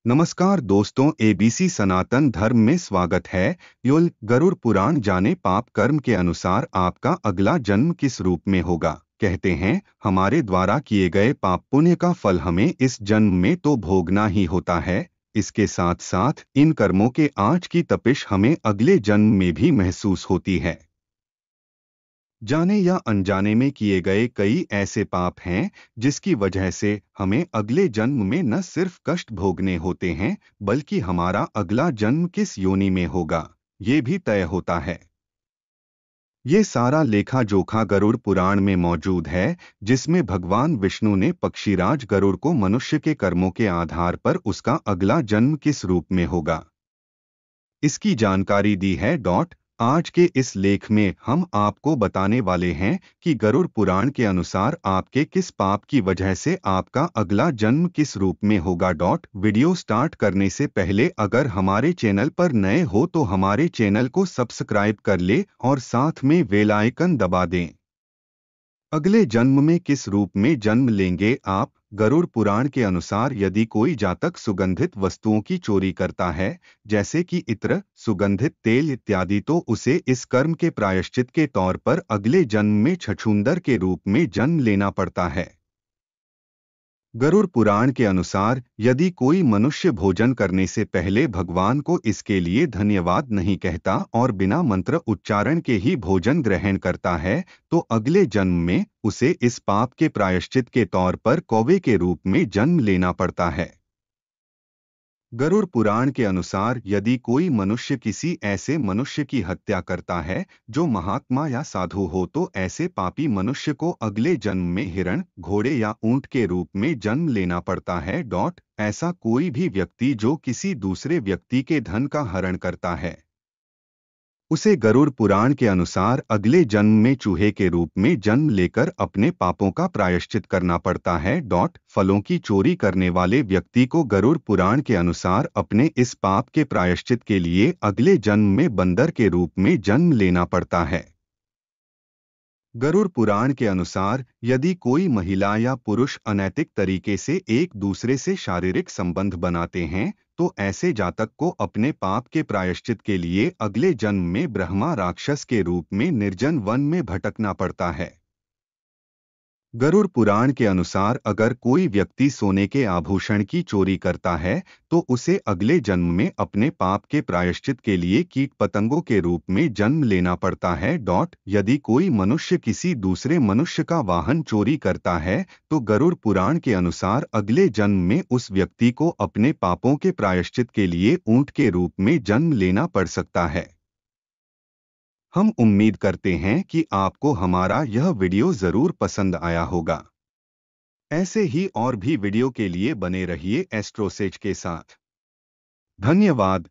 नमस्कार दोस्तों, एबीसी सनातन धर्म में स्वागत है। युल गरुड़ पुराण जाने पाप कर्म के अनुसार आपका अगला जन्म किस रूप में होगा। कहते हैं हमारे द्वारा किए गए पाप पुण्य का फल हमें इस जन्म में तो भोगना ही होता है, इसके साथ साथ इन कर्मों के आँच की तपिश हमें अगले जन्म में भी महसूस होती है। जाने या अनजाने में किए गए कई ऐसे पाप हैं जिसकी वजह से हमें अगले जन्म में न सिर्फ कष्ट भोगने होते हैं, बल्कि हमारा अगला जन्म किस योनि में होगा ये भी तय होता है। ये सारा लेखा जोखा गरुड़ पुराण में मौजूद है, जिसमें भगवान विष्णु ने पक्षीराज गरुड़ को मनुष्य के कर्मों के आधार पर उसका अगला जन्म किस रूप में होगा इसकी जानकारी दी है। आज के इस लेख में हम आपको बताने वाले हैं कि गरुड़ पुराण के अनुसार आपके किस पाप की वजह से आपका अगला जन्म किस रूप में होगा। वीडियो स्टार्ट करने से पहले अगर हमारे चैनल पर नए हो तो हमारे चैनल को सब्सक्राइब कर ले और साथ में बेल आइकन दबा दें। अगले जन्म में किस रूप में जन्म लेंगे आप। गरुड़ पुराण के अनुसार यदि कोई जातक सुगंधित वस्तुओं की चोरी करता है, जैसे कि इत्र, सुगंधित तेल इत्यादि, तो उसे इस कर्म के प्रायश्चित के तौर पर अगले जन्म में छछूंदर के रूप में जन्म लेना पड़ता है। गरुड़ पुराण के अनुसार यदि कोई मनुष्य भोजन करने से पहले भगवान को इसके लिए धन्यवाद नहीं कहता और बिना मंत्र उच्चारण के ही भोजन ग्रहण करता है, तो अगले जन्म में उसे इस पाप के प्रायश्चित के तौर पर कौवे के रूप में जन्म लेना पड़ता है। गरुड़ पुराण के अनुसार यदि कोई मनुष्य किसी ऐसे मनुष्य की हत्या करता है जो महात्मा या साधु हो, तो ऐसे पापी मनुष्य को अगले जन्म में हिरण, घोड़े या ऊंट के रूप में जन्म लेना पड़ता है। ऐसा कोई भी व्यक्ति जो किसी दूसरे व्यक्ति के धन का हरण करता है, उसे गरुड़ पुराण के अनुसार अगले जन्म में चूहे के रूप में जन्म लेकर अपने पापों का प्रायश्चित करना पड़ता है। फलों की चोरी करने वाले व्यक्ति को गरुड़ पुराण के अनुसार अपने इस पाप के प्रायश्चित के लिए अगले जन्म में बंदर के रूप में जन्म लेना पड़ता है। गरुड़ पुराण के अनुसार यदि कोई महिला या पुरुष अनैतिक तरीके से एक दूसरे से शारीरिक संबंध बनाते हैं, तो ऐसे जातक को अपने पाप के प्रायश्चित के लिए अगले जन्म में ब्रह्मा राक्षस के रूप में निर्जन वन में भटकना पड़ता है। गरुड़ पुराण के अनुसार अगर कोई व्यक्ति सोने के आभूषण की चोरी करता है, तो उसे अगले जन्म में अपने पाप के प्रायश्चित के लिए कीट पतंगों के रूप में जन्म लेना पड़ता है। यदि कोई मनुष्य किसी दूसरे मनुष्य का वाहन चोरी करता है, तो गरुड़ पुराण के अनुसार अगले जन्म में उस व्यक्ति को अपने पापों के प्रायश्चित के लिए ऊंट के रूप में जन्म लेना पड़ सकता है। हम उम्मीद करते हैं कि आपको हमारा यह वीडियो जरूर पसंद आया होगा। ऐसे ही और भी वीडियो के लिए बने रहिए एस्ट्रोसेज के साथ। धन्यवाद।